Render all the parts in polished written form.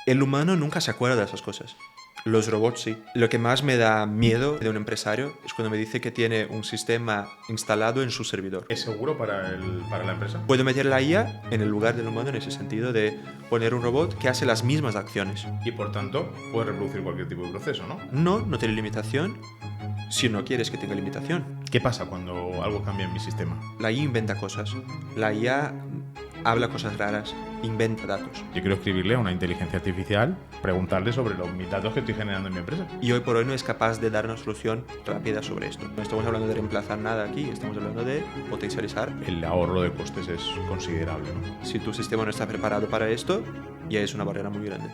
El humano nunca se acuerda de esas cosas. Los robots sí. Lo que más me da miedo de un empresario es cuando me dice que tiene un sistema instalado en su servidor. ¿Es seguro para la empresa? Puedo meter la IA en el lugar del humano en ese sentido de poner un robot que hace las mismas acciones. Y por tanto, puede reproducir cualquier tipo de proceso, ¿no? No tiene limitación si no quieres que tenga limitación. ¿Qué pasa cuando algo cambia en mi sistema? La IA inventa cosas. La IA habla cosas raras, inventa datos. Yo quiero escribirle a una inteligencia artificial, preguntarle sobre mis datos que estoy generando en mi empresa. Y hoy por hoy no es capaz de dar una solución rápida sobre esto. No estamos hablando de reemplazar nada aquí, estamos hablando de potencializar. El ahorro de costes es considerable, ¿no? Si tu sistema no está preparado para esto, ya es una barrera muy grande.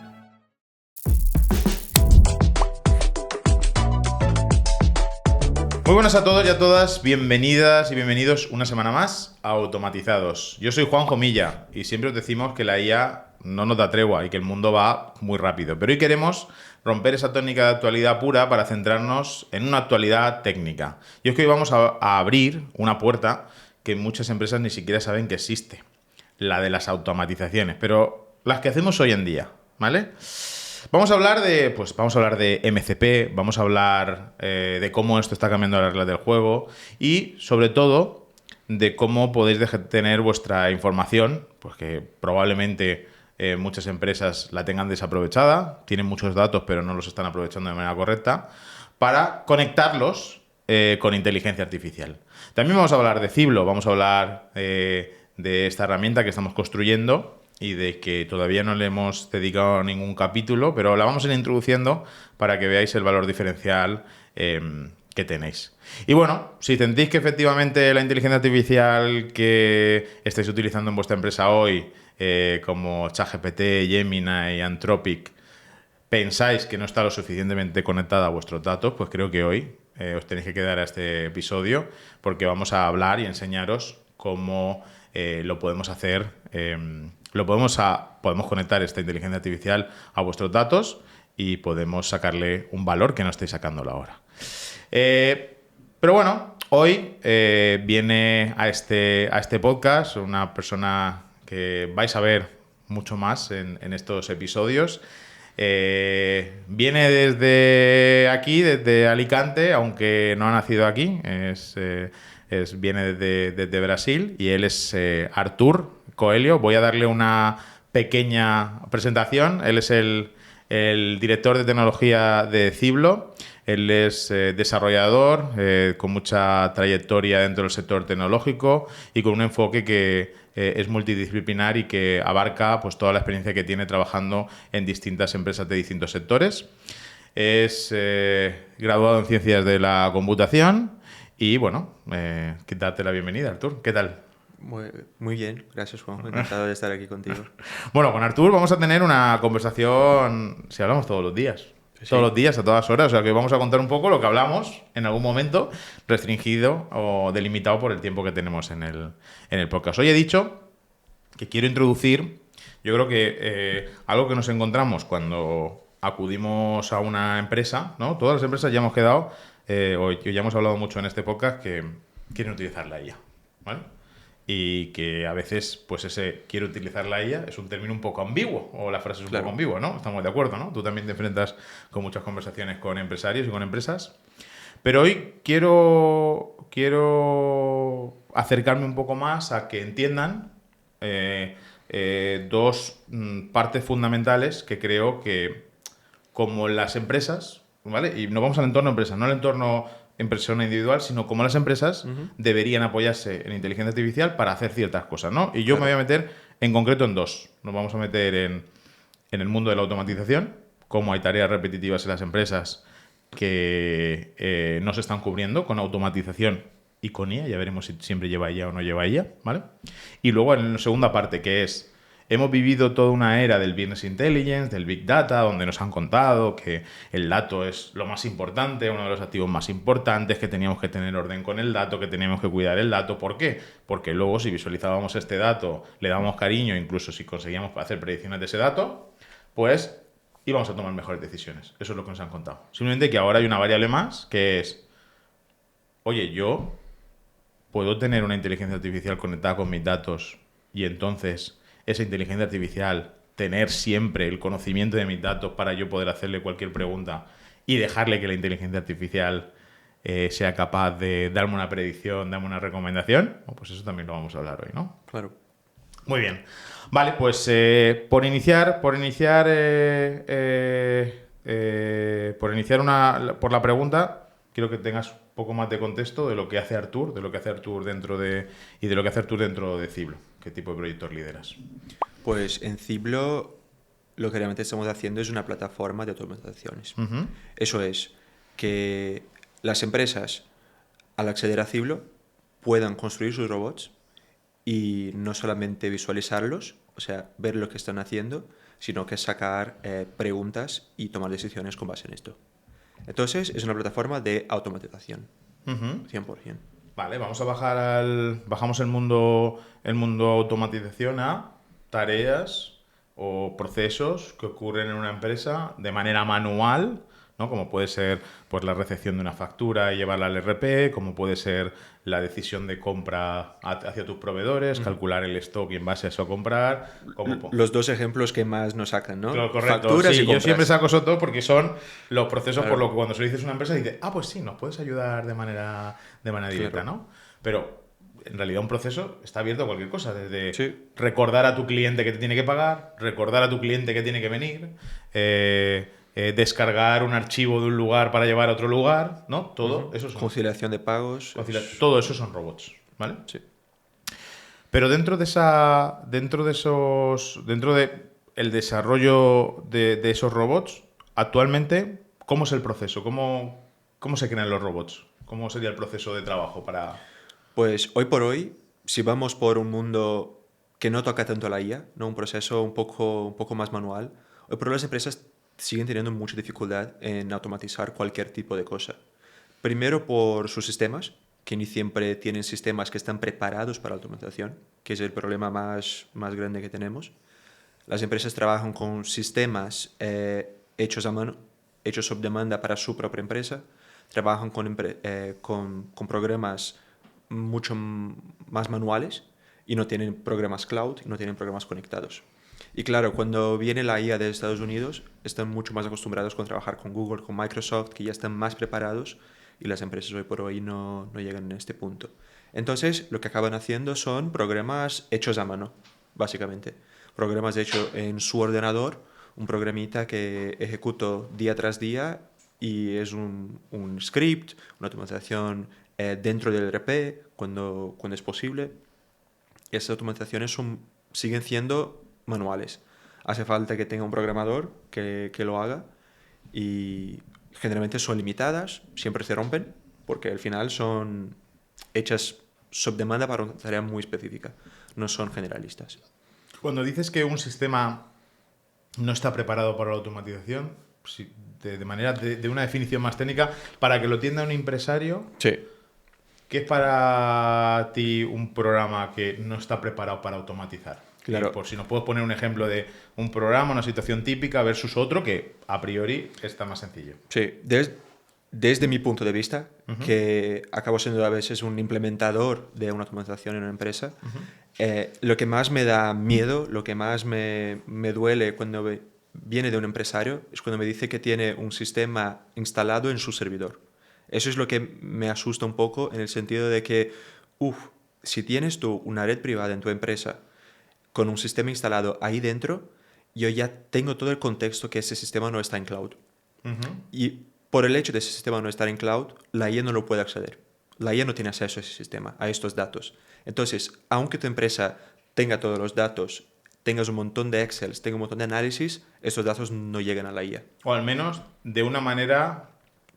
Muy buenas a todos y a todas, bienvenidas y bienvenidos una semana más a Automatizados. Yo soy Juanjo Milla y siempre os decimos que la IA no nos da tregua y que el mundo va muy rápido. Pero hoy queremos romper esa tónica de actualidad pura para centrarnos en una actualidad técnica. Y es que hoy vamos a abrir una puerta que muchas empresas ni siquiera saben que existe, la de las automatizaciones, pero las que hacemos hoy en día, ¿vale? Vamos a hablar de MCP, vamos a hablar de cómo esto está cambiando las reglas del juego y, sobre todo, de cómo podéis tener vuestra información, pues que probablemente muchas empresas la tengan desaprovechada, tienen muchos datos pero no los están aprovechando de manera correcta, para conectarlos con inteligencia artificial. También vamos a hablar de Ciblo, vamos a hablar de esta herramienta que estamos construyendo y de que todavía no le hemos dedicado ningún capítulo, pero la vamos a ir introduciendo para que veáis el valor diferencial que tenéis. Y bueno, si sentís que efectivamente la inteligencia artificial que estáis utilizando en vuestra empresa hoy, como ChatGPT, Gemini y Anthropic, pensáis que no está lo suficientemente conectada a vuestros datos, pues creo que hoy os tenéis que quedar a este episodio porque vamos a hablar y enseñaros cómo lo podemos hacer. Podemos conectar esta inteligencia artificial a vuestros datos y podemos sacarle un valor que no estáis sacándolo ahora. Pero bueno, hoy viene a este podcast una persona que vais a ver mucho más en estos episodios. Viene desde aquí, desde Alicante, aunque no ha nacido aquí, viene desde Brasil y él es Artur Coelho. Voy a darle una pequeña presentación. Él es el director de tecnología de Ciblo. Él es desarrollador con mucha trayectoria dentro del sector tecnológico y con un enfoque que es multidisciplinar y que abarca pues, toda la experiencia que tiene trabajando en distintas empresas de distintos sectores. Es graduado en Ciencias de la Computación y, bueno, darte la bienvenida, Artur. ¿Qué tal? Muy bien, gracias Juan, encantado de estar aquí contigo. Bueno, con Artur vamos a tener una conversación, si hablamos todos los días. Sí. Todos los días, a todas horas. O sea, que vamos a contar un poco lo que hablamos en algún momento, restringido o delimitado por el tiempo que tenemos en el podcast. Hoy he dicho que quiero introducir, yo creo que algo que nos encontramos cuando acudimos a una empresa, ¿no? Todas las empresas ya hemos quedado, hoy ya hemos hablado mucho en este podcast, que quieren utilizar la IA, ¿vale? Y que a veces, pues ese quiero utilizar la IA es un término un poco ambiguo, o la frase es un poco ambigua, ¿no? Estamos de acuerdo, ¿no? Tú también te enfrentas con muchas conversaciones con empresarios y con empresas. Pero hoy quiero acercarme un poco más a que entiendan dos partes fundamentales que creo que, como las empresas, ¿vale? Y nos vamos al entorno empresa, no al entorno en persona individual, sino como las empresas deberían apoyarse en inteligencia artificial para hacer ciertas cosas, ¿no? Y yo me voy a meter en concreto en dos. Nos vamos a meter en el mundo de la automatización, cómo hay tareas repetitivas en las empresas que no se están cubriendo con automatización y con IA. Ya veremos si siempre lleva IA o no lleva IA, ¿vale? Y luego en la segunda parte, que es: hemos vivido toda una era del business intelligence, del big data, donde nos han contado que el dato es lo más importante, uno de los activos más importantes, que teníamos que tener orden con el dato, que teníamos que cuidar el dato. ¿Por qué? Porque luego, si visualizábamos este dato, le dábamos cariño, incluso si conseguíamos hacer predicciones de ese dato, pues íbamos a tomar mejores decisiones. Eso es lo que nos han contado. Simplemente que ahora hay una variable más, que es: oye, yo puedo tener una inteligencia artificial conectada con mis datos y entonces esa inteligencia artificial tener siempre el conocimiento de mis datos para yo poder hacerle cualquier pregunta y dejarle que la inteligencia artificial sea capaz de darme una predicción, darme una recomendación, pues eso también lo vamos a hablar hoy, ¿no? Claro. Muy bien. Vale, pues por iniciar la pregunta, quiero que tengas un poco más de contexto de lo que hace Artur, dentro de Ciblo. ¿Qué tipo de proyectos lideras? Pues en Ciblo lo que realmente estamos haciendo es una plataforma de automatizaciones. Uh-huh. Eso es, que las empresas, al acceder a Ciblo, puedan construir sus robots y no solamente visualizarlos, o sea, ver lo que están haciendo, sino que sacar preguntas y tomar decisiones con base en esto. Entonces, es una plataforma de automatización, Uh-huh. 100%. Vale, bajamos el mundo automatización a tareas o procesos que ocurren en una empresa de manera manual, ¿no? Como puede ser pues, la recepción de una factura y llevarla al ERP, como puede ser la decisión de compra hacia tus proveedores, calcular el stock y en base a eso comprar. Los dos ejemplos que más nos sacan, ¿no? Correcto. Facturas sí, y compras. yo siempre saco esos dos porque son los procesos Claro. por los que cuando se lo dices a una empresa dice, pues sí, nos puedes ayudar de manera directa, Claro. ¿no? Pero en realidad un proceso está abierto a cualquier cosa, desde Sí. recordar a tu cliente que te tiene que pagar, recordar a tu cliente que tiene que venir, descargar un archivo de un lugar para llevar a otro lugar, ¿no? Todo eso son Conciliación de pagos. todo eso son robots, ¿vale? Sí. Pero dentro de el desarrollo de esos robots, actualmente, ¿cómo es el proceso? ¿Cómo se crean los robots? ¿Cómo sería el proceso de trabajo para...? Pues hoy por hoy, si vamos por un mundo que no toca tanto la IA, ¿no? Un proceso un poco más manual, hoy por hoy las empresas siguen teniendo mucha dificultad en automatizar cualquier tipo de cosa. Primero por sus sistemas, que ni siempre tienen sistemas que están preparados para la automatización, que es el problema más grande que tenemos. Las empresas trabajan con sistemas hechos a mano, hechos sobre demanda para su propia empresa, trabajan con programas mucho más manuales y no tienen programas cloud, no tienen programas conectados. Y claro, cuando viene la IA de Estados Unidos, están mucho más acostumbrados con trabajar con Google, con Microsoft, que ya están más preparados y las empresas hoy por hoy no llegan a este punto. Entonces, lo que acaban haciendo son programas hechos a mano, básicamente. Programas hechos en su ordenador, un programita que ejecuto día tras día y es un script, una automatización dentro del ERP cuando es posible. Esas automatizaciones siguen siendo manuales. Hace falta que tenga un programador que lo haga y generalmente son limitadas, siempre se rompen porque al final son hechas sobre demanda para una tarea muy específica, no son generalistas. Cuando dices que un sistema no está preparado para la automatización, de una definición más técnica, para que lo entienda un empresario, Sí. ¿qué es para ti un programa que no está preparado para automatizar? Claro. Y por si nos puedes poner un ejemplo de un programa, una situación típica versus otro que a priori está más sencillo. Sí, desde mi punto de vista, que acabo siendo a veces un implementador de una automatización en una empresa, lo que más me da miedo, lo que más me duele cuando viene de un empresario es cuando me dice que tiene un sistema instalado en su servidor. Eso es lo que me asusta un poco en el sentido de que, si tienes tú una red privada en tu empresa con un sistema instalado ahí dentro, yo ya tengo todo el contexto que ese sistema no está en cloud. Y por el hecho de ese sistema no estar en cloud, la IA no lo puede acceder. La IA no tiene acceso a ese sistema, a estos datos. Entonces, aunque tu empresa tenga todos los datos, tengas un montón de Excel, tenga un montón de análisis, estos datos no llegan a la IA. O al menos de una manera...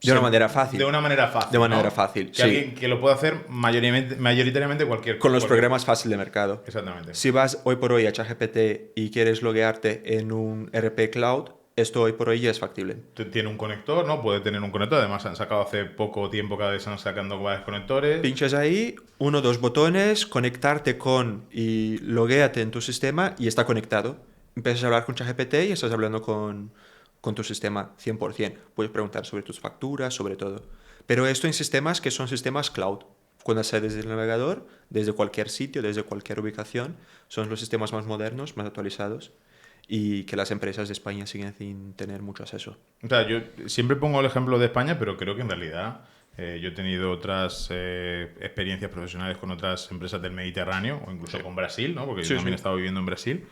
De una manera fácil. De una manera fácil. De manera ¿no? fácil, que sí. Alguien que lo pueda hacer mayoritariamente Con los programas fáciles de mercado. Exactamente. Si vas hoy por hoy a ChatGPT y quieres loguearte en un ERP Cloud, esto hoy por hoy ya es factible. Tiene un conector, ¿no? Puede tener un conector. Además, han sacado hace poco tiempo, cada vez están sacando varios conectores. Pinchas ahí, 1 o 2 botones, conectarte con y loguéate en tu sistema y está conectado. Empiezas a hablar con ChatGPT y estás hablando con tu sistema 100%. Puedes preguntar sobre tus facturas, sobre todo. Pero esto en sistemas que son sistemas cloud. Cuando sale desde el navegador, desde cualquier sitio, desde cualquier ubicación, son los sistemas más modernos, más actualizados. y que las empresas de España siguen sin tener mucho acceso. O sea, yo siempre pongo el ejemplo de España, pero creo que en realidad yo he tenido otras experiencias profesionales con otras empresas del Mediterráneo o incluso con Brasil, ¿no? Porque yo también he estado viviendo en Brasil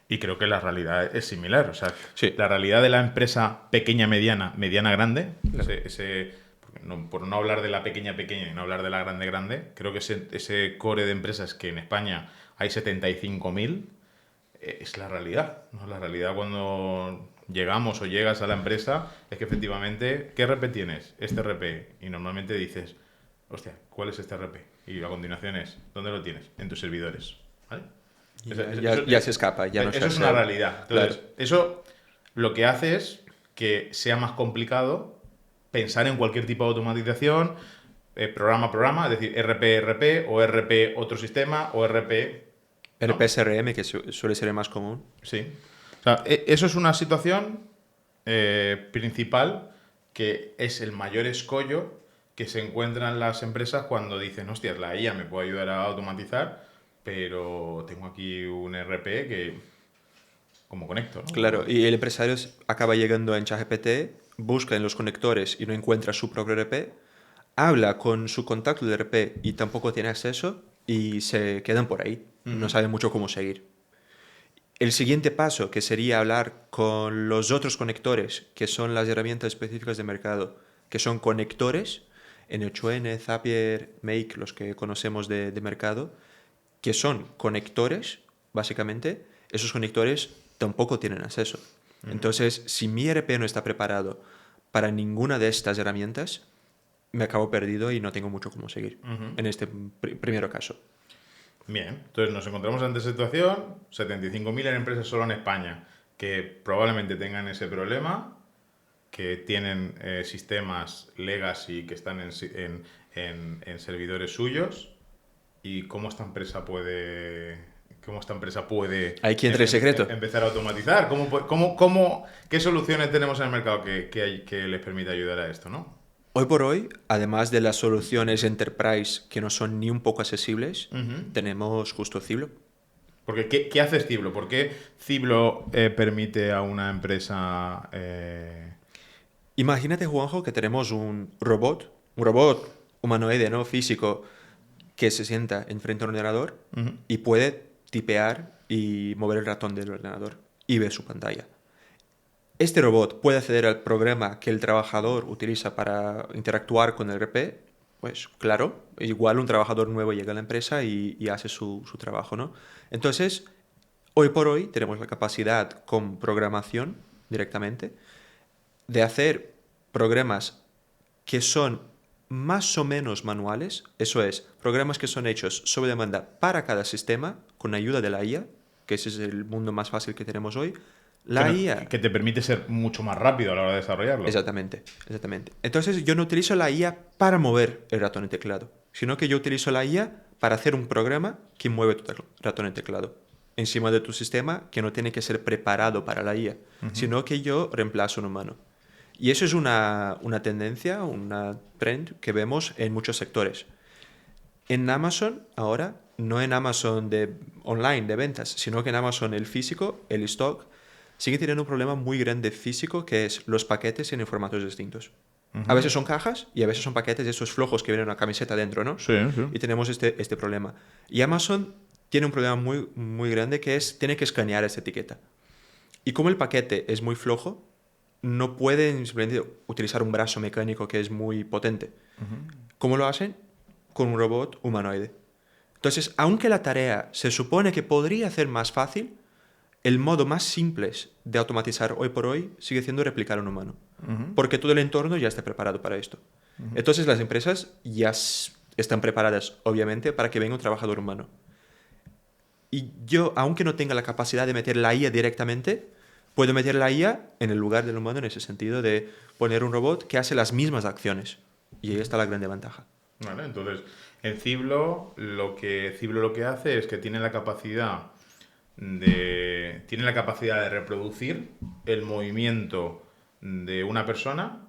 y creo que la realidad es similar. O sea, la realidad de la empresa pequeña, mediana, mediana, grande, por no hablar de la pequeña, pequeña y no hablar de la grande, grande, creo que ese core de empresas que en España hay 75.000 es la realidad, ¿no? La realidad cuando llegamos o llegas a la empresa es que efectivamente, ¿qué RP tienes? Este RP. Y normalmente dices, hostia, ¿cuál es este RP? Y a continuación es, ¿dónde lo tienes? En tus servidores. ¿Vale? Ya se escapa, ya no se Eso es hace. una realidad. Entonces, Claro. eso lo que hace es que sea más complicado pensar en cualquier tipo de automatización, programa a programa, es decir, RP o RP otro sistema o RP, ¿no? RP-SRM, que suele ser el más común. Sí. O sea, eso es una situación principal que es el mayor escollo que se encuentran las empresas cuando dicen, hostias, la IA me puede ayudar a automatizar, pero tengo aquí un RP que, ¿cómo conecto? ¿No? Claro, y el empresario acaba llegando en ChatGPT, busca en los conectores y no encuentra su propio RP, habla con su contacto de RP y tampoco tiene acceso y se quedan por ahí. No saben mucho cómo seguir. El siguiente paso, que sería hablar con los otros conectores, que son las herramientas específicas de mercado, que son conectores, NHN, Zapier, Make, los que conocemos de mercado, que son conectores, básicamente, esos conectores tampoco tienen acceso. Entonces, si mi ERP no está preparado para ninguna de estas herramientas, me acabo perdido y no tengo mucho cómo seguir, en este primer caso. Bien, entonces nos encontramos ante esa situación, 75.000 empresas solo en España que probablemente tengan ese problema, que tienen sistemas legacy que están en servidores suyos y cómo esta empresa puede Aquí entra el secreto. empezar a automatizar. ¿Qué soluciones tenemos en el mercado que les permite ayudar a esto, ¿no? Hoy por hoy, además de las soluciones enterprise que no son ni un poco accesibles, tenemos justo Ciblo. Porque, ¿qué hace Ciblo? ¿Por qué Ciblo permite a una empresa... Imagínate, Juanjo, que tenemos un robot humanoide, ¿no? Físico, que se sienta enfrente a un ordenador y puede tipear y mover el ratón del ordenador y ver su pantalla. Este robot puede acceder al programa que el trabajador utiliza para interactuar con el RP. Pues claro, igual un trabajador nuevo llega a la empresa y hace su trabajo, ¿no? Entonces, hoy por hoy tenemos la capacidad con programación directamente de hacer programas que son más o menos manuales, eso es, programas que son hechos sobre demanda para cada sistema con ayuda de la IA, que ese es el mundo más fácil que tenemos hoy. La IA... Que te permite ser mucho más rápido a la hora de desarrollarlo. Exactamente, exactamente. Entonces yo no utilizo la IA para mover el ratón y teclado, sino que yo utilizo la IA para hacer un programa que mueve tu ratón y teclado encima de tu sistema que no tiene que ser preparado para la IA, sino que yo reemplazo un humano. Y eso es una tendencia, una trend que vemos en muchos sectores. En Amazon ahora, no en Amazon online de ventas, sino que en Amazon el físico, el stock, sigue teniendo un problema muy grande físico que es los paquetes en formatos distintos. A veces son cajas y a veces son paquetes de esos flojos que vienen una camiseta dentro, ¿no? Sí, sí. Y tenemos este problema. Y Amazon tiene un problema muy, muy grande que es, tiene que escanear esta etiqueta. Y como el paquete es muy flojo, no pueden simplemente utilizar un brazo mecánico que es muy potente. ¿Cómo lo hacen? Con un robot humanoide. Entonces, aunque la tarea se supone que podría ser más fácil, el modo más simple de automatizar hoy por hoy sigue siendo replicar a un humano. Porque todo el entorno ya está preparado para esto. Entonces, las empresas ya están preparadas, obviamente, para que venga un trabajador humano. Y yo, aunque no tenga la capacidad de meter la IA directamente, puedo meter la IA en el lugar del humano en ese sentido de poner un robot que hace las mismas acciones. Y ahí está la grande ventaja. Vale, entonces, en Ciblo lo que hace es que tiene la capacidad de reproducir el movimiento de una persona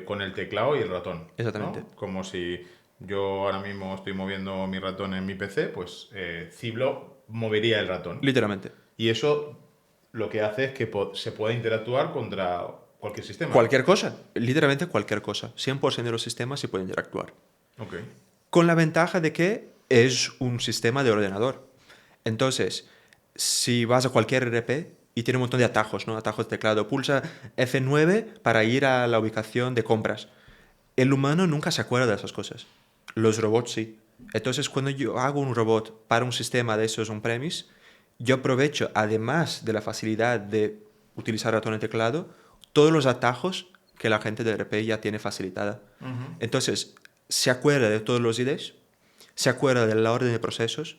con el teclado y el ratón. Exactamente. ¿No? Como si yo ahora mismo estoy moviendo mi ratón en mi PC, pues Ciblo movería el ratón. Literalmente. Y eso lo que hace es que se pueda interactuar contra cualquier sistema. Cualquier cosa, literalmente cualquier cosa. 100% de los sistemas se pueden interactuar. Ok. Con la ventaja de que es un sistema de ordenador. Entonces, si vas a cualquier RP y tiene un montón de atajos, ¿no? Atajos de teclado, pulsa F9 para ir a la ubicación de compras. El humano nunca se acuerda de esas cosas. Los robots sí. Entonces, cuando yo hago un robot para un sistema de esos on-premise, yo aprovecho, además de la facilidad de utilizar ratón y teclado, todos los atajos que la gente de RP ya tiene facilitada. Entonces, se acuerda de todos los IDs, se acuerda de la orden de procesos,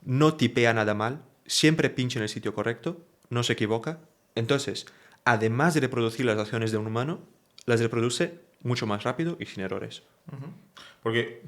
no tipea nada mal, siempre pincha en el sitio correcto, no se equivoca. Entonces, además de reproducir las acciones de un humano, las reproduce mucho más rápido y sin errores. Porque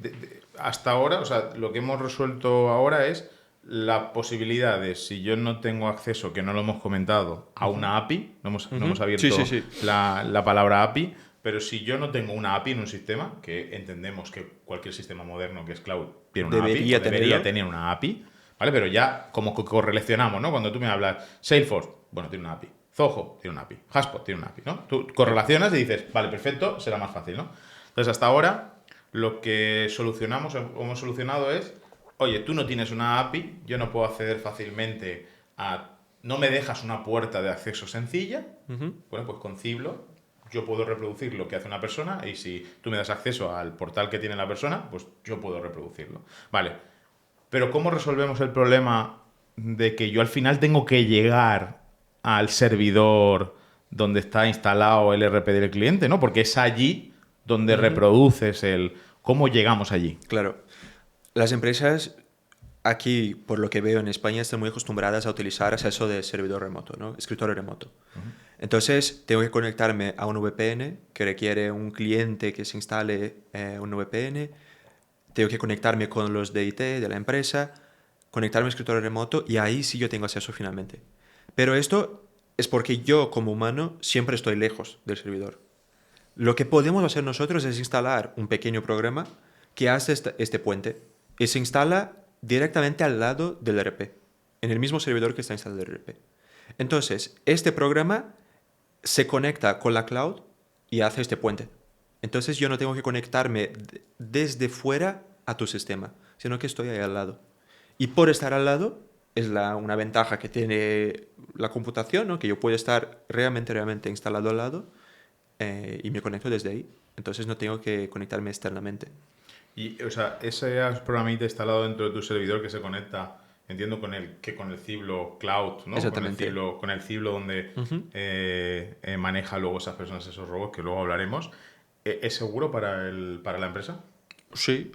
hasta ahora, o sea, lo que hemos resuelto ahora es la posibilidad de, si yo no tengo acceso, que no lo hemos comentado, a una API, no hemos abierto Sí. La palabra API, pero si yo no tengo una API en un sistema, que entendemos que cualquier sistema moderno que es cloud tiene una Debería API, o debería tenerlo. tener una API, ¿vale? Pero ya como que correlacionamos, ¿no? Cuando tú me hablas, Salesforce, bueno, tiene una API. Zoho tiene una API. HubSpot tiene una API, ¿no? Tú correlacionas y dices, vale, perfecto, será más fácil, ¿no? Entonces, hasta ahora, lo que solucionamos o hemos solucionado es, oye, tú no tienes una API, yo no puedo acceder fácilmente a... No me dejas una puerta de acceso sencilla. Bueno, pues con Ciblo yo puedo reproducir lo que hace una persona y si tú me das acceso al portal que tiene la persona, pues yo puedo reproducirlo. Vale, pero ¿cómo resolvemos el problema de que yo al final tengo que llegar al servidor donde está instalado el RP del cliente, ¿no? Porque es allí donde reproduces el... ¿Cómo llegamos allí? Claro. Las empresas aquí, por lo que veo en España, están muy acostumbradas a utilizar acceso de servidor remoto, ¿no? Escritorio remoto. Entonces, tengo que conectarme a un VPN que requiere un cliente que se instale un VPN. Tengo que conectarme con los de IT de la empresa, conectarme a escritorio remoto y ahí sí yo tengo acceso finalmente. Pero esto es porque yo, como humano, siempre estoy lejos del servidor. Lo que podemos hacer nosotros es instalar un pequeño programa que hace este puente y se instala directamente al lado del RP, en el mismo servidor que está instalado el RP. Entonces, este programa se conecta con la cloud y hace este puente. Entonces, yo no tengo que conectarme desde fuera a tu sistema, sino que estoy ahí al lado. Y por estar al lado, es una ventaja que tiene la computación, ¿no? Que yo puedo estar realmente instalado al lado y me conecto desde ahí. Entonces no tengo que conectarme externamente. Y, o sea, ese programita instalado dentro de tu servidor que se conecta, entiendo, con el Ciblo Cloud, ¿no? Exactamente. Con el Ciblo donde maneja luego esas personas, esos robots, que luego hablaremos. ¿Es seguro para la empresa? Sí,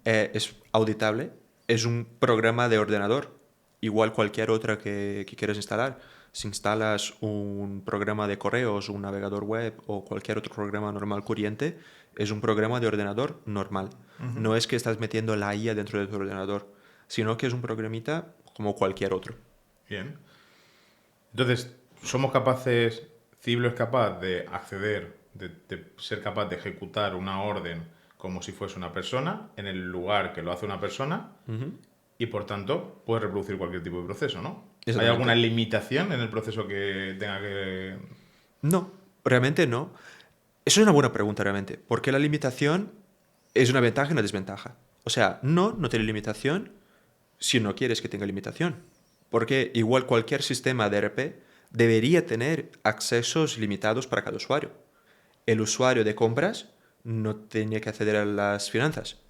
es auditable. Es un programa de ordenador, igual cualquier otra que quieras instalar. Si instalas un programa de correos, un navegador web o cualquier otro programa normal corriente, es un programa de ordenador normal. No es que estás metiendo la IA dentro de tu ordenador, sino que es un programita como cualquier otro. Bien. Entonces, somos capaces, Ciblo es capaz de acceder, de ser capaz de ejecutar una orden como si fuese una persona, en el lugar que lo hace una persona, y por tanto puede reproducir cualquier tipo de proceso, ¿no? ¿Hay alguna limitación en el proceso que tenga que...? No, realmente no. Eso es una buena pregunta realmente, porque la limitación es una ventaja y una desventaja. O sea, no tiene limitación si no quieres que tenga limitación. Porque igual cualquier sistema de RP debería tener accesos limitados para cada usuario. El usuario de compras no tenía que acceder a las finanzas.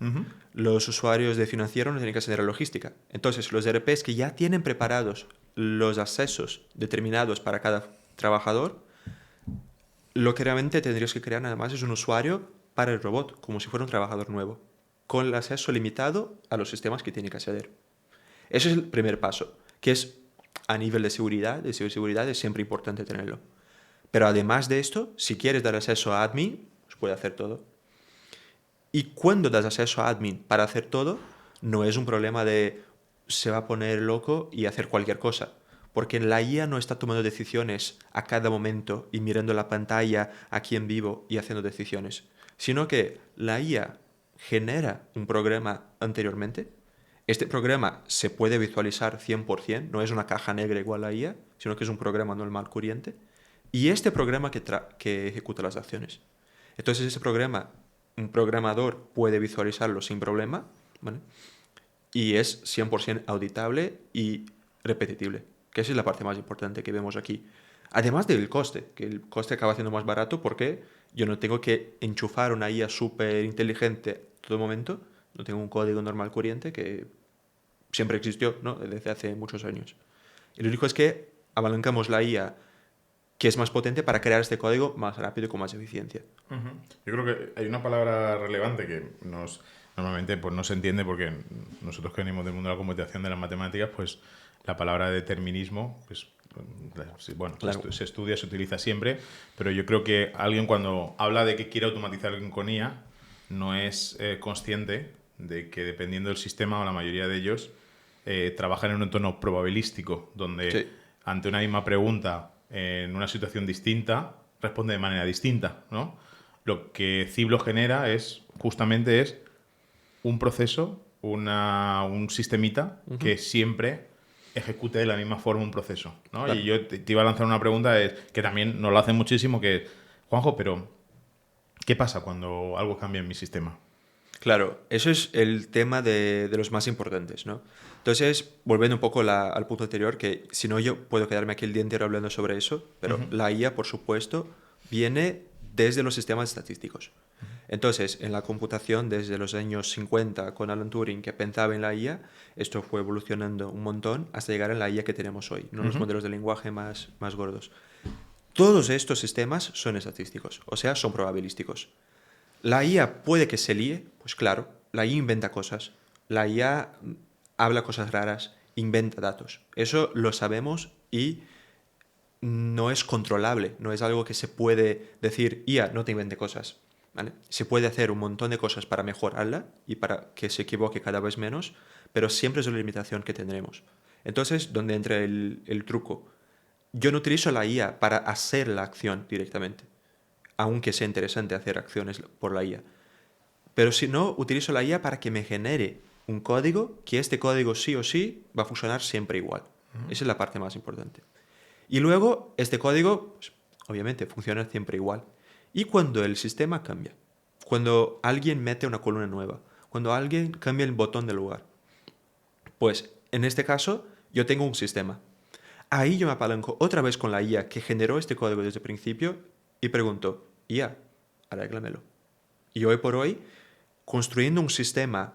Los usuarios de financiero no tienen que acceder a logística. Entonces, los RPs que ya tienen preparados los accesos determinados para cada trabajador, lo que realmente tendrías que crear nada más es un usuario para el robot, como si fuera un trabajador nuevo, con el acceso limitado a los sistemas que tiene que acceder. Ese es el primer paso, que es a nivel de ciberseguridad es siempre importante tenerlo. Pero además de esto, si quieres dar acceso a admin, pues puede hacer todo. Y cuando das acceso a admin para hacer todo, no es un problema de se va a poner loco y hacer cualquier cosa. Porque la IA no está tomando decisiones a cada momento y mirando la pantalla aquí en vivo y haciendo decisiones. Sino que la IA genera un programa anteriormente Este programa se puede visualizar 100%, no es una caja negra igual a IA, sino que es un programa normal corriente. Y este programa que ejecuta las acciones. Entonces ese programa, un programador puede visualizarlo sin problema, ¿vale? Y es 100% auditable y repetible, que esa es la parte más importante que vemos aquí. Además del coste, que el coste acaba siendo más barato porque yo no tengo que enchufar una IA súper inteligente todo momento, no tengo un código normal corriente que siempre existió, ¿no? Desde hace muchos años. Y lo único es que abalancamos la IA que es más potente para crear este código más rápido y con más eficiencia. Yo creo que hay una palabra relevante que normalmente pues, no se entiende porque nosotros que venimos del mundo de la computación, de las matemáticas, pues la palabra determinismo, pues bueno, Claro. se estudia, se utiliza siempre, pero yo creo que alguien cuando habla de que quiere automatizar algo con IA no es consciente de que dependiendo del sistema o la mayoría de ellos trabajan en un entorno probabilístico, donde Sí, ante una misma pregunta en una situación distinta responde de manera distinta, ¿no? Lo que Ciblo genera justamente es un proceso, un sistemita que siempre ejecute de la misma forma un proceso, ¿no? Y claro. yo te iba a lanzar una pregunta que también nos lo hacen muchísimo, que Juanjo, pero ¿qué pasa cuando algo cambia en mi sistema? Claro, eso es el tema de los más importantes, ¿no? Entonces, volviendo un poco al punto anterior, que si no yo puedo quedarme aquí el día entero hablando sobre eso, pero la IA, por supuesto, viene desde los sistemas estadísticos. Entonces, en la computación, desde los años 50, con Alan Turing, que pensaba en la IA, esto fue evolucionando un montón hasta llegar a la IA que tenemos hoy, no los modelos de lenguaje más gordos. Todos estos sistemas son estadísticos, o sea, son probabilísticos. La IA puede que se líe, pues claro, la IA inventa cosas, la IA habla cosas raras, inventa datos. Eso lo sabemos y no es controlable, no es algo que se puede decir, IA, no te invente cosas. ¿Vale? Se puede hacer un montón de cosas para mejorarla y para que se equivoque cada vez menos, pero siempre es una limitación que tendremos. Entonces, ¿dónde entra el truco? Yo no utilizo la IA para hacer la acción directamente, aunque sea interesante hacer acciones por la IA. Pero si no, utilizo la IA para que me genere un código, que este código sí o sí va a funcionar siempre igual. Esa es la parte más importante. Y luego, este código, pues, obviamente, funciona siempre igual. Y cuando el sistema cambia, cuando alguien mete una columna nueva, cuando alguien cambia el botón de lugar, pues en este caso yo tengo un sistema. Ahí yo me apalanco otra vez con la IA que generó este código desde el principio y pregunto, IA, arréglamelo. Y hoy por hoy, construyendo un sistema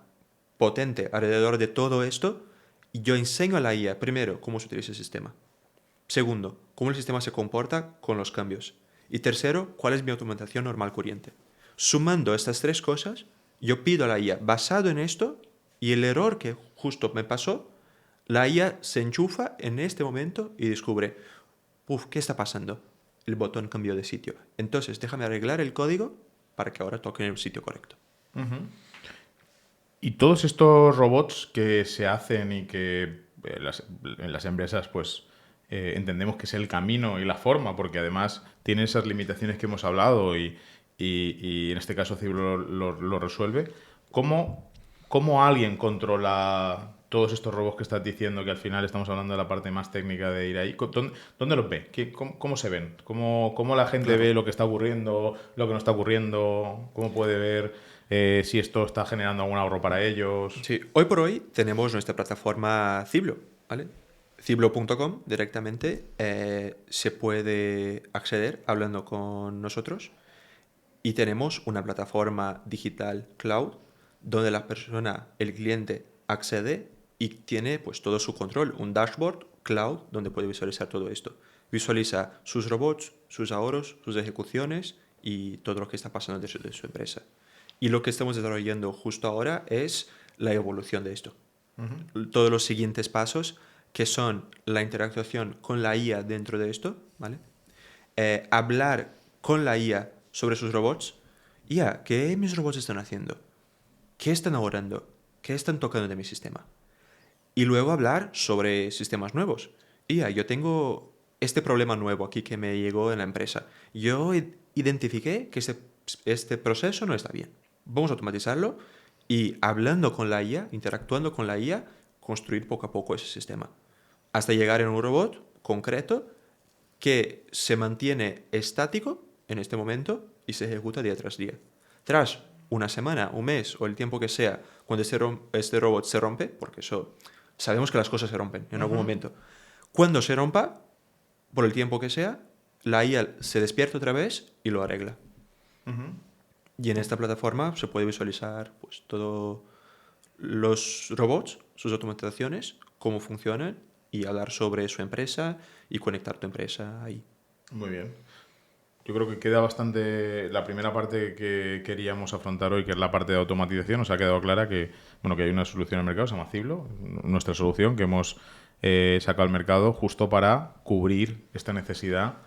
potente alrededor de todo esto, yo enseño a la IA, primero, cómo se utiliza el sistema. Segundo, cómo el sistema se comporta con los cambios. Y tercero, cuál es mi automatización normal corriente. Sumando estas tres cosas, yo pido a la IA, basado en esto y el error que justo me pasó, la IA se enchufa en este momento y descubre, ¿qué está pasando? El botón cambió de sitio. Entonces, déjame arreglar el código para que ahora toque en el sitio correcto. Y todos estos robots que se hacen y que en las empresas pues entendemos que es el camino y la forma, porque además tienen esas limitaciones que hemos hablado y en este caso Cibro lo resuelve. ¿Cómo alguien controla todos estos robots que estás diciendo, que al final estamos hablando de la parte más técnica de ir ahí? ¿Dónde los ve? ¿Cómo se ven? ¿Cómo la gente Claro. ve lo que está ocurriendo, lo que no está ocurriendo? ¿Cómo puede ver si esto está generando algún ahorro para ellos? Sí, hoy por hoy tenemos nuestra plataforma Ciblo, ¿vale? Ciblo.com directamente se puede acceder hablando con nosotros y tenemos una plataforma digital cloud donde la persona, el cliente, accede y tiene pues todo su control, un dashboard cloud donde puede visualizar todo esto. Visualiza sus robots, sus ahorros, sus ejecuciones y todo lo que está pasando dentro de su empresa. Y lo que estamos desarrollando justo ahora es la evolución de esto. Todos los siguientes pasos, que son la interacción con la IA dentro de esto, ¿vale? Hablar con la IA sobre sus robots. IA, ¿qué mis robots están haciendo? ¿Qué están ahorrando? ¿Qué están tocando de mi sistema? Y luego hablar sobre sistemas nuevos. IA, yo tengo este problema nuevo aquí que me llegó en la empresa. Yo identifiqué que este proceso no está bien. Vamos a automatizarlo y hablando con la IA, interactuando con la IA, construir poco a poco ese sistema. Hasta llegar en un robot concreto que se mantiene estático en este momento y se ejecuta día tras día. Tras una semana, un mes o el tiempo que sea, cuando este robot se rompe, porque eso sabemos que las cosas se rompen en algún momento, cuando se rompa, por el tiempo que sea, la IA se despierta otra vez y lo arregla. Y en esta plataforma se puede visualizar pues, todos los robots, sus automatizaciones, cómo funcionan y hablar sobre su empresa y conectar tu empresa ahí. Muy bien. Yo creo que queda bastante la primera parte que queríamos afrontar hoy, que es la parte de automatización. Nos ha quedado clara que, bueno, que hay una solución al mercado, se llama Ciblo, nuestra solución que hemos sacado al mercado justo para cubrir esta necesidad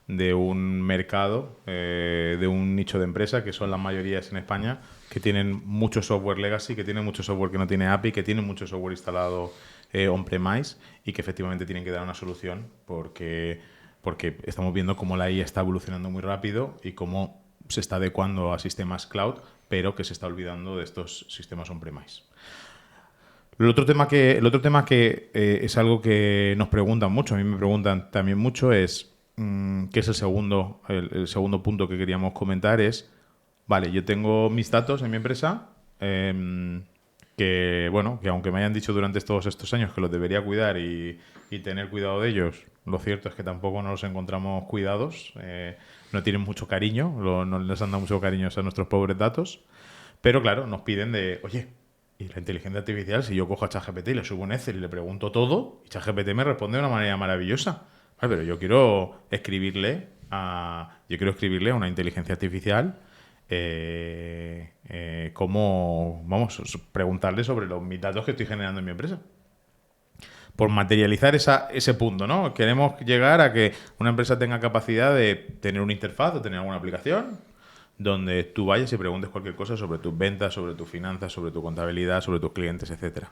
de un mercado, de un nicho de empresa, que son las mayorías en España, que tienen mucho software legacy, que tienen mucho software que no tiene API, que tienen mucho software instalado on-premise y que efectivamente tienen que dar una solución porque estamos viendo cómo la IA está evolucionando muy rápido y cómo se está adecuando a sistemas cloud, pero que se está olvidando de estos sistemas on-premise. El otro tema que es algo que nos preguntan mucho, a mí me preguntan también mucho, es que es el segundo punto que queríamos comentar, es, vale, yo tengo mis datos en mi empresa, que aunque me hayan dicho durante todos estos años que los debería cuidar y tener cuidado de ellos, lo cierto es que tampoco nos los encontramos cuidados, no tienen mucho cariño, no les han dado mucho cariño a nuestros pobres datos, pero claro, nos piden de, oye, y la inteligencia artificial, si yo cojo a ChatGPT y le subo un Excel y le pregunto todo, y ChatGPT me responde de una manera maravillosa, vale, pero yo quiero escribirle a una inteligencia artificial preguntarle sobre mis datos que estoy generando en mi empresa. Por materializar ese punto, ¿no? Queremos llegar a que una empresa tenga capacidad de tener una interfaz o tener alguna aplicación donde tú vayas y preguntes cualquier cosa sobre tus ventas, sobre tus finanzas, sobre tu contabilidad, sobre tus clientes, etcétera.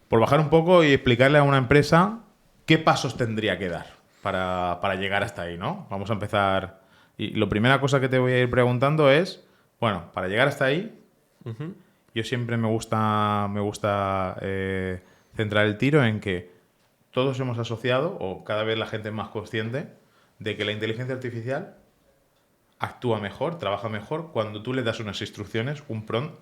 Por bajar un poco y explicarle a una empresa qué pasos tendría que dar para llegar hasta ahí, ¿no? Vamos a empezar. Y la primera cosa que te voy a ir preguntando es, bueno, para llegar hasta ahí, yo siempre me gusta centrar el tiro en que todos hemos asociado, o cada vez la gente es más consciente, de que la inteligencia artificial actúa mejor, trabaja mejor cuando tú le das unas instrucciones, un prompt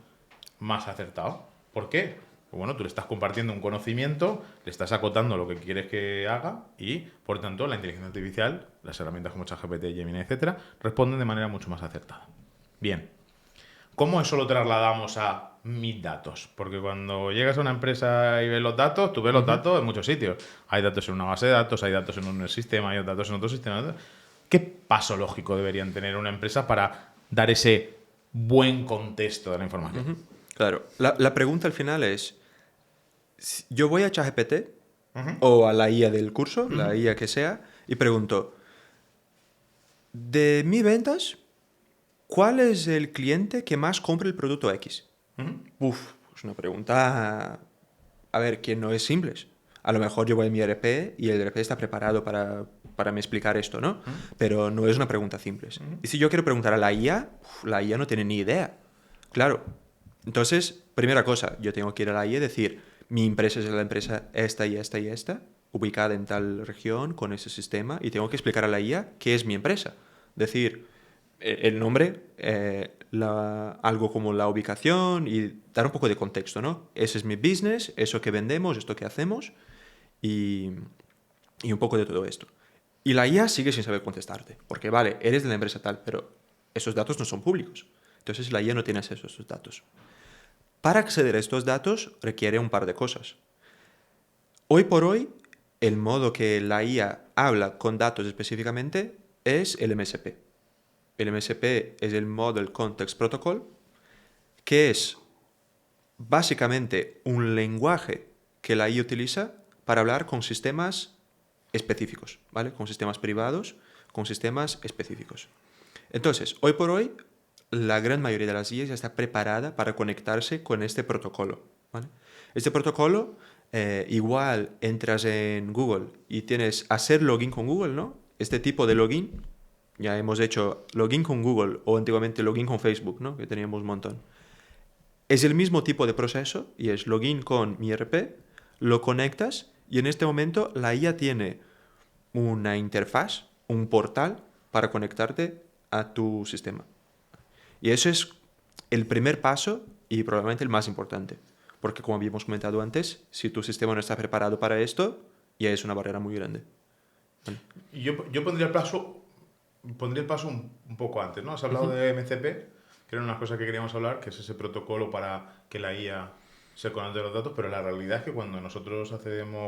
más acertado. ¿Por qué? Pues bueno, tú le estás compartiendo un conocimiento, le estás acotando lo que quieres que haga y, por tanto, la inteligencia artificial, las herramientas como ChatGPT, Gemini, etcétera, responden de manera mucho más acertada. Bien. ¿Cómo eso lo trasladamos a mis datos? Porque cuando llegas a una empresa y ves los datos, tú ves los datos en muchos sitios. Hay datos en una base de datos, hay datos en un sistema, hay datos en otro sistema. ¿Qué paso lógico deberían tener una empresa para dar ese buen contexto de la información? Claro. La pregunta al final es, yo voy a ChatGPT o a la IA del curso, la IA que sea, y pregunto, de mis ventas, ¿cuál es el cliente que más compra el producto X? Es una pregunta, a ver, que no es simple. A lo mejor yo voy a mi ERP y el ERP está preparado para me explicar esto, ¿no? Pero no es una pregunta simple. Y si yo quiero preguntar a la IA no tiene ni idea. Claro. Entonces, primera cosa, yo tengo que ir a la IA y decir, mi empresa es la empresa esta y esta y esta, ubicada en tal región, con ese sistema, y tengo que explicar a la IA qué es mi empresa. Decir el nombre, algo como la ubicación y dar un poco de contexto, ¿no? Ese es mi business, eso que vendemos, esto que hacemos y un poco de todo esto. Y la IA sigue sin saber contestarte, porque vale, eres de la empresa tal, pero esos datos no son públicos. Entonces la IA no tiene acceso a esos datos. Para acceder a estos datos requiere un par de cosas. Hoy por hoy, el modo que la IA habla con datos específicamente es el MSP. El MSP es el Model Context Protocol, que es básicamente un lenguaje que la IA utiliza para hablar con sistemas específicos, ¿vale? Con sistemas privados, con sistemas específicos. Entonces, hoy por hoy, la gran mayoría de las IAs ya está preparada para conectarse con este protocolo, ¿vale? Este protocolo, igual entras en Google y tienes hacer login con Google, ¿no? Este tipo de login, ya hemos hecho login con Google o antiguamente login con Facebook, ¿no? Que teníamos un montón. Es el mismo tipo de proceso y es login con mi ERP, lo conectas y en este momento la IA tiene una interfaz, un portal para conectarte a tu sistema. Y eso es el primer paso y probablemente el más importante. Porque como habíamos comentado antes, si tu sistema no está preparado para esto, ya es una barrera muy grande. ¿Vale? Y yo pondría el paso un poco antes, ¿no? Has hablado de MCP, que era una cosa que queríamos hablar, que es ese protocolo para que la IA se conecte los datos, pero la realidad es que cuando nosotros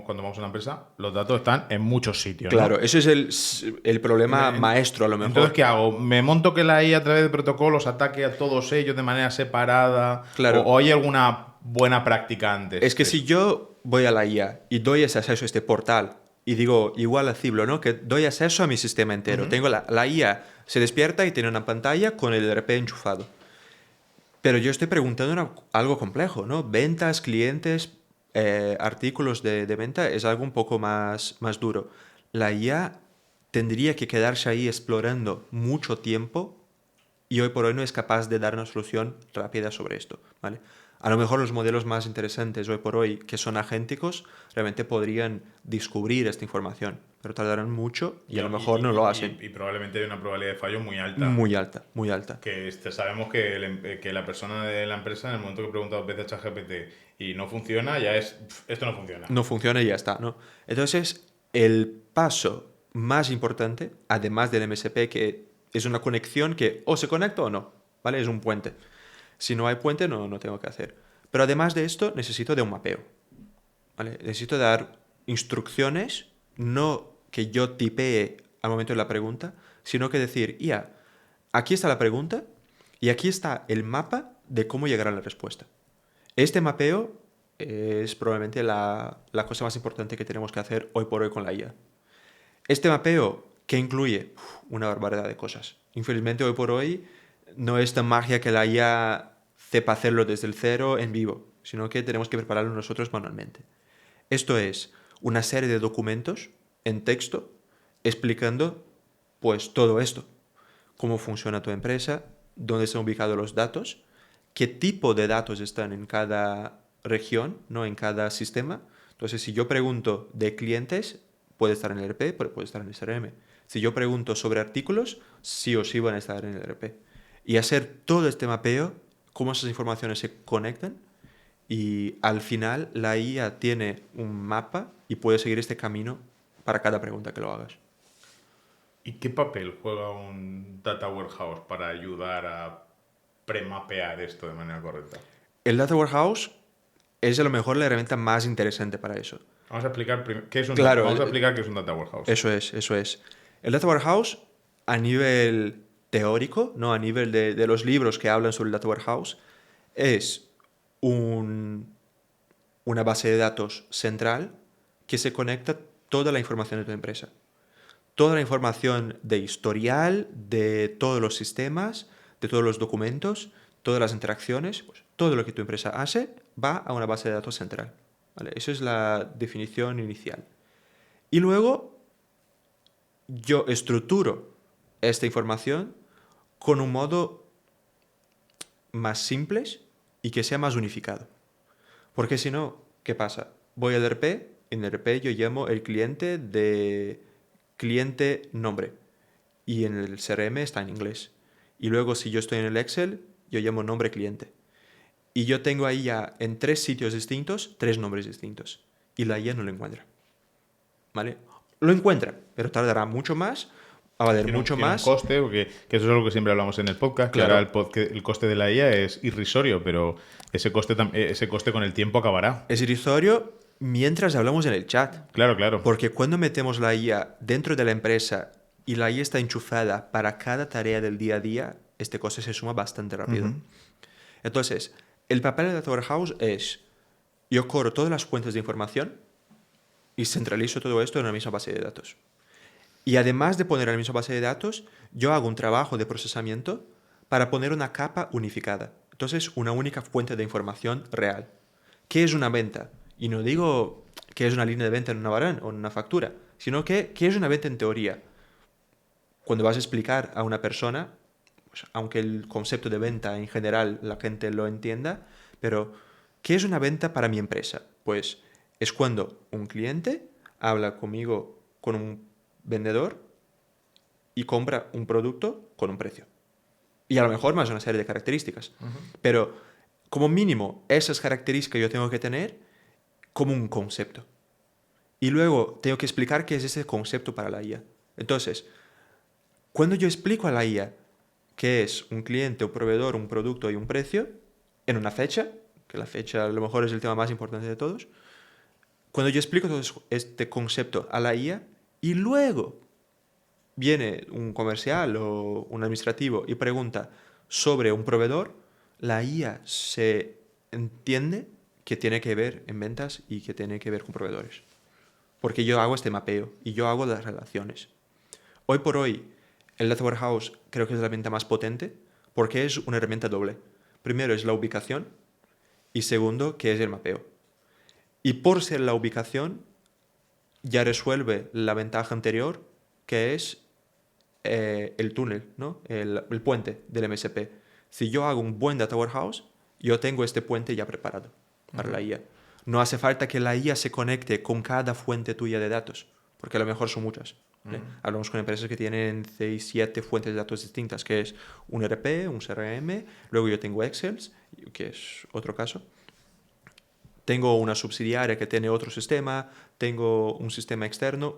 cuando vamos a una empresa, los datos están en muchos sitios, ¿no? Claro, eso es el problema maestro a lo mejor. Entonces, ¿qué hago? ¿Me monto que la IA a través de protocolos ataque a todos ellos de manera separada? Claro. ¿O hay alguna buena práctica antes? Es que si yo voy a la IA y doy ese acceso a este portal y digo, igual a Ciblo, ¿no? Que doy acceso a mi sistema entero. Tengo la IA, se despierta y tiene una pantalla con el ERP enchufado. Pero yo estoy preguntando algo complejo, ¿no? Ventas, clientes, artículos de venta es algo un poco más duro. La IA tendría que quedarse ahí explorando mucho tiempo y hoy por hoy no es capaz de dar una solución rápida sobre esto, ¿vale? A lo mejor los modelos más interesantes hoy por hoy, que son agénticos, realmente podrían descubrir esta información, pero tardarán mucho y a lo mejor no lo hacen. Y probablemente hay una probabilidad de fallo muy alta. Muy alta, muy alta. Que sabemos que la persona de la empresa, en el momento que pregunta dos veces a ChatGPT y no funciona, ya es, esto no funciona. No funciona y ya está, ¿no? Entonces, el paso más importante, además del MSP, que es una conexión que o se conecta o no, ¿vale? Es un puente. Si no hay puente, no tengo que hacer. Pero además de esto, necesito de un mapeo, ¿vale? Necesito dar instrucciones, no que yo tipee al momento de la pregunta, sino que decir, ya, aquí está la pregunta y aquí está el mapa de cómo llegar a la respuesta. Este mapeo es probablemente la cosa más importante que tenemos que hacer hoy por hoy con la IA. Este mapeo, ¿qué incluye? Una barbaridad de cosas. Infelizmente, hoy por hoy, no es tan magia que la IA sepa hacerlo desde el cero en vivo, sino que tenemos que prepararlo nosotros manualmente. Esto es una serie de documentos en texto explicando pues todo esto. Cómo funciona tu empresa, dónde están ubicados los datos, qué tipo de datos están en cada región, ¿no? En cada sistema. Entonces, si yo pregunto de clientes, puede estar en el ERP, pero puede estar en el CRM. Si yo pregunto sobre artículos, sí o sí van a estar en el ERP. Y hacer todo este mapeo, cómo esas informaciones se conectan, y al final la IA tiene un mapa y puede seguir este camino para cada pregunta que lo hagas. ¿Y qué papel juega un Data Warehouse para ayudar a premapear esto de manera correcta? El Data Warehouse es a lo mejor la herramienta más interesante para eso. Vamos a explicar qué es un Data Warehouse. Eso es. El Data Warehouse, a nivel teórico, ¿no? A nivel de los libros que hablan sobre el Data Warehouse, es una base de datos central que se conecta toda la información de tu empresa. Toda la información de historial, de todos los sistemas, de todos los documentos, todas las interacciones, pues, todo lo que tu empresa hace va a una base de datos central, ¿vale? Esa es la definición inicial. Y luego yo estructuro esta información con un modo más simple y que sea más unificado. Porque si no, ¿qué pasa? Voy al ERP, en el ERP yo llamo el cliente de cliente nombre y en el CRM está en inglés. Y luego si yo estoy en el Excel, yo llamo nombre cliente. Y yo tengo ahí ya en 3 sitios distintos, 3 nombres distintos. Y la IA no lo encuentra, ¿vale? Lo encuentra, pero tardará mucho más, va a valer mucho más. Tiene un coste, porque que eso es algo que siempre hablamos en el podcast, Claro. que ahora el coste de la IA es irrisorio, pero ese coste con el tiempo acabará. Es irrisorio mientras hablamos en el chat. Claro. Porque cuando metemos la IA dentro de la empresa y la IA está enchufada para cada tarea del día a día, este coste se suma bastante rápido. Entonces, el papel de Data Warehouse es, yo corro todas las fuentes de información y centralizo todo esto en una misma base de datos. Y además de poner en la misma base de datos, yo hago un trabajo de procesamiento para poner una capa unificada. Entonces, una única fuente de información real. ¿Qué es una venta? Y no digo que es una línea de venta en una barán o en una factura, sino que es una venta en teoría. Cuando vas a explicar a una persona, pues, aunque el concepto de venta en general la gente lo entienda, Pero, ¿qué es una venta para mi empresa? Pues es cuando un cliente habla conmigo, con un vendedor, y compra un producto con un precio. Y a lo mejor más una serie de características. Pero como mínimo, esas características yo tengo que tener como un concepto. Y luego tengo que explicar qué es ese concepto para la IA. Entonces, cuando yo explico a la IA qué es un cliente, un proveedor, un producto y un precio, en una fecha, que la fecha a lo mejor es el tema más importante de todos, cuando yo explico todo este concepto a la IA y luego viene un comercial o un administrativo y pregunta sobre un proveedor, la IA se entiende que tiene que ver en ventas y que tiene que ver con proveedores. Porque yo hago este mapeo y yo hago las relaciones. Hoy por hoy, el Data Warehouse creo que es la herramienta más potente porque es una herramienta doble. Primero es la ubicación y segundo que es el mapeo. Y por ser la ubicación, ya resuelve la ventaja anterior que es el túnel, ¿no? El puente del MSP. Si yo hago un buen Data Warehouse, yo tengo este puente ya preparado para la IA. No hace falta que la IA se conecte con cada fuente tuya de datos, porque a lo mejor son muchas. ¿Vale? Hablamos con empresas que tienen 6, 7 fuentes de datos distintas, que es un ERP, un CRM, luego yo tengo Excel, que es otro caso. Tengo una subsidiaria que tiene otro sistema, tengo un sistema externo.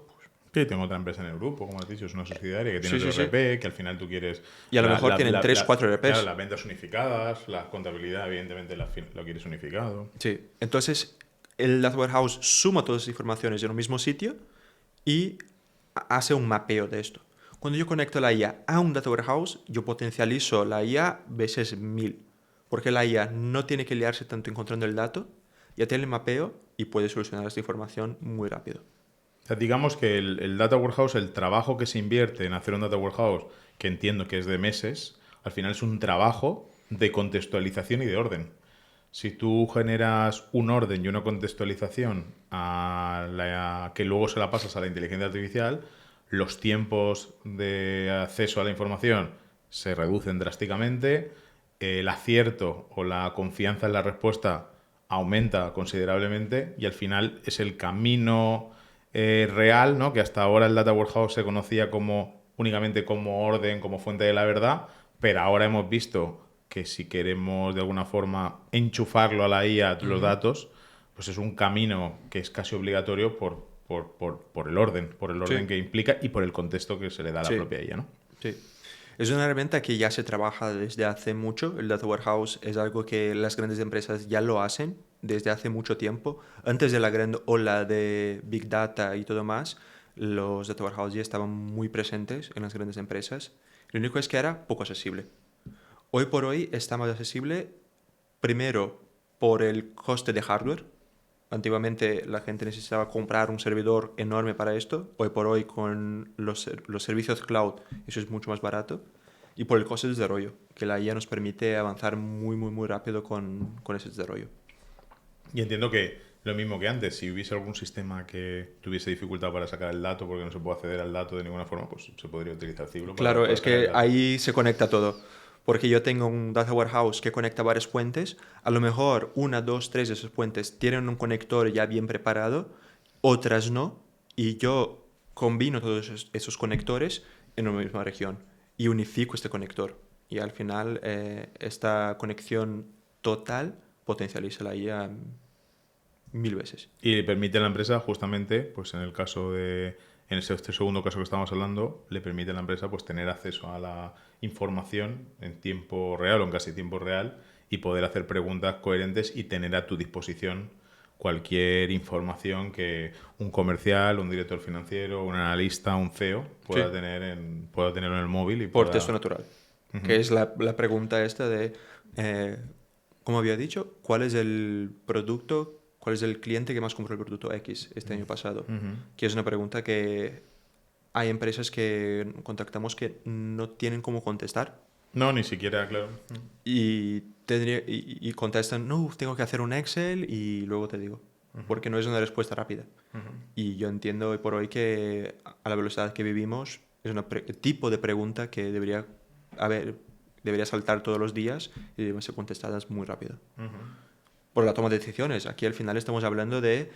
Sí, tengo otra empresa en el grupo, como has dicho, es una subsidiaria que tiene Sí, otro sí, sí. RP, que al final tú quieres... Y a lo mejor tienen 3, 4 ERPs. Claro, las ventas unificadas, la contabilidad, evidentemente, lo quieres unificado. Sí. Entonces, el Data Warehouse suma todas esas informaciones en un mismo sitio y hace un mapeo de esto. Cuando yo conecto la IA a un Data Warehouse, yo potencializo la IA veces 1000. Porque la IA no tiene que liarse tanto encontrando el dato, ya tiene el mapeo y puede solucionar esta información muy rápido. O sea, digamos que el Data Warehouse, el trabajo que se invierte en hacer un Data Warehouse, que entiendo que es de meses, al final es un trabajo de contextualización y de orden. Si tú generas un orden y una contextualización que luego se la pasas a la inteligencia artificial, los tiempos de acceso a la información se reducen drásticamente, el acierto o la confianza en la respuesta aumenta considerablemente y al final es el camino real, ¿no? Que hasta ahora el Data Warehouse se conocía únicamente como orden, como fuente de la verdad, pero ahora hemos visto que si queremos de alguna forma enchufarlo a la IA los datos, pues es un camino que es casi obligatorio por el orden Sí. que implica y por el contexto que se le da a la Sí. propia IA, ¿no? Sí. Es una herramienta que ya se trabaja desde hace mucho. El Data Warehouse es algo que las grandes empresas ya lo hacen desde hace mucho tiempo. Antes de la gran ola de Big Data y todo más, los Data Warehouse ya estaban muy presentes en las grandes empresas. Lo único es que era poco accesible. Hoy por hoy está más accesible, primero por el coste de hardware. Antiguamente la gente necesitaba comprar un servidor enorme para esto. Hoy por hoy con los servicios cloud eso es mucho más barato. Y por el coste de desarrollo, que la IA nos permite avanzar muy, muy, muy rápido con ese desarrollo. Y entiendo que lo mismo que antes, si hubiese algún sistema que tuviese dificultad para sacar el dato porque no se puede acceder al dato de ninguna forma, pues se podría utilizar Ciblo Claro, para es sacar el que dato. ahí se conecta todo. Porque yo tengo un data warehouse que conecta varias fuentes. A lo mejor una, dos, tres de esas fuentes tienen un conector ya bien preparado, otras no. Y yo combino todos esos conectores en una misma región y unifico este conector. Y al final esta conexión total potencializa la IA 1000 veces. Y le permite a la empresa, justamente, pues en el caso de, en este segundo caso que estamos hablando, le permite a la empresa pues tener acceso a la información en tiempo real o en casi tiempo real y poder hacer preguntas coherentes y tener a tu disposición cualquier información que un comercial, un director financiero, un analista, un CEO pueda Sí. tenerlo en el móvil y Por pueda... texto natural. Que es la pregunta esta de, como había dicho, ¿cuál es el producto, cuál es el cliente que más compró el producto X este año pasado? Que es una pregunta que hay empresas que contactamos que no tienen cómo contestar No, ni siquiera, claro. y contestan, no, tengo que hacer un Excel y luego te digo, porque no es una respuesta rápida. Y yo entiendo hoy por hoy que a la velocidad que vivimos es un tipo de pregunta que debería saltar todos los días y deben ser contestadas muy rápido. por la toma de decisiones. Aquí al final estamos hablando de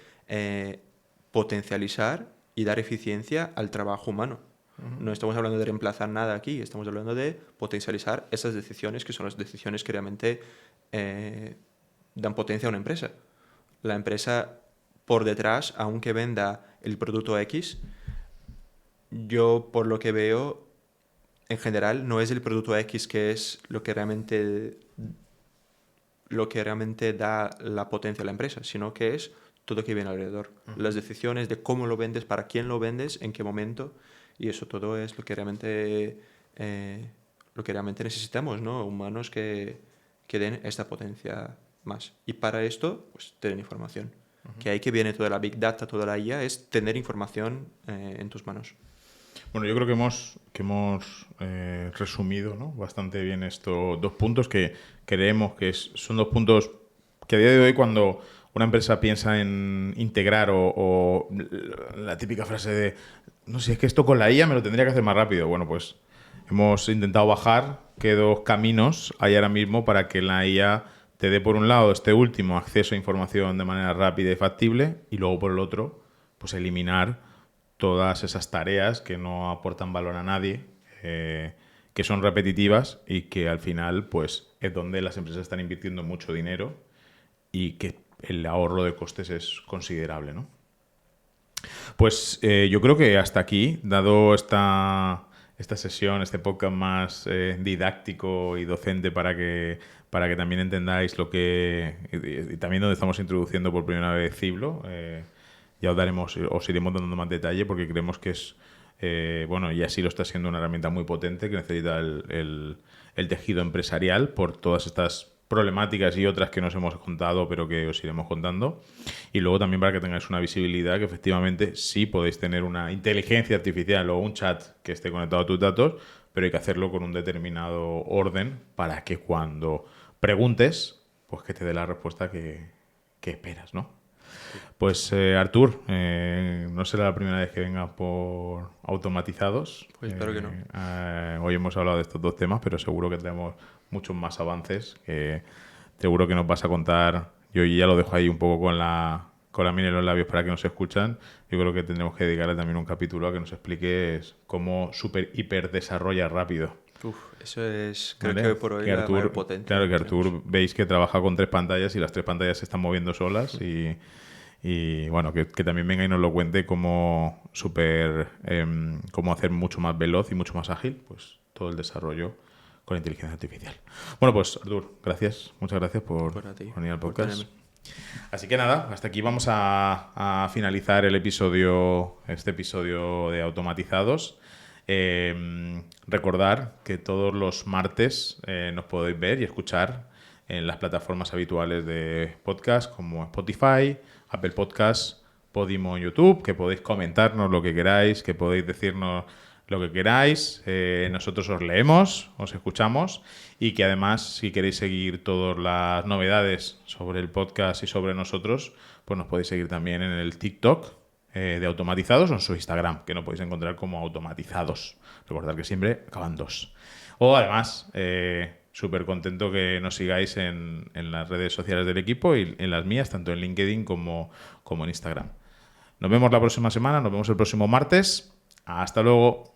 potencializar y dar eficiencia al trabajo humano. No estamos hablando de reemplazar nada aquí, estamos hablando de potencializar esas decisiones que son las decisiones que realmente dan potencia a una empresa. La empresa por detrás, aunque venda el producto X, yo por lo que veo, en general, no es el producto X que es lo que realmente da la potencia a la empresa, sino que es todo lo que viene alrededor. Las decisiones de cómo lo vendes, para quién lo vendes, en qué momento, y eso todo es lo que realmente necesitamos, ¿no? Humanos que den esta potencia más. Y para esto, pues tener información. Que ahí que viene toda la Big Data, toda la IA, es tener información en tus manos. Bueno, yo creo que hemos resumido, ¿no?, bastante bien estos 2 puntos que creemos que son 2 puntos que a día de hoy, cuando una empresa piensa en integrar o la típica frase de no sé, es que esto con la IA me lo tendría que hacer más rápido. Bueno, pues hemos intentado bajar qué 2 caminos hay ahora mismo para que la IA te dé, por un lado, este último, acceso a información de manera rápida y factible, y luego, por el otro, pues eliminar todas esas tareas que no aportan valor a nadie, que son repetitivas y que al final pues es donde las empresas están invirtiendo mucho dinero y que el ahorro de costes es considerable, ¿no? Pues yo creo que hasta aquí, dado esta sesión, este podcast más didáctico y docente para que también entendáis lo que... y también donde estamos introduciendo por primera vez Ciblo, ya os iremos dando más detalle porque creemos que es, bueno, y así lo está siendo, una herramienta muy potente que necesita el tejido empresarial por todas estas problemáticas y otras que nos hemos contado, pero que os iremos contando. Y luego también para que tengáis una visibilidad que efectivamente sí podéis tener una inteligencia artificial o un chat que esté conectado a tus datos, pero hay que hacerlo con un determinado orden para que cuando preguntes, pues que te dé la respuesta que esperas, ¿no? Pues Artur, no será la primera vez que vengas por Automatizados. Pues espero que no. Hoy hemos hablado de estos 2 temas, pero seguro que tenemos muchos más avances que seguro que nos vas a contar. Yo ya lo dejo ahí un poco con la miel en los labios para que nos escuchan. Yo creo que tendremos que dedicarle también un capítulo a que nos expliques cómo hiper desarrolla rápido. Eso es, creo ¿Vale? que por hoy la mayor potencia. Claro, que Artur veis que trabaja con 3 pantallas y las 3 pantallas se están moviendo solas y bueno, que también venga y nos lo cuente cómo hacer mucho más veloz y mucho más ágil pues todo el desarrollo con inteligencia artificial. Bueno, pues Artur, muchas gracias por venir al podcast. Así que nada, hasta aquí vamos a finalizar este episodio de Automatizados. Recordar que todos los martes nos podéis ver y escuchar en las plataformas habituales de podcast como Spotify, Apple Podcasts, Podimo, YouTube, que podéis comentarnos lo que queráis, que podéis decirnos lo que queráis. Nosotros os leemos, os escuchamos y que además, si queréis seguir todas las novedades sobre el podcast y sobre nosotros, pues nos podéis seguir también en el TikTok de Automatizados o en su Instagram, que nos podéis encontrar como Automatizados. Recordad que siempre acaban 2. O además, súper contento que nos sigáis en las redes sociales del equipo y en las mías, tanto en LinkedIn como en Instagram. Nos vemos la próxima semana, nos vemos el próximo martes. Hasta luego.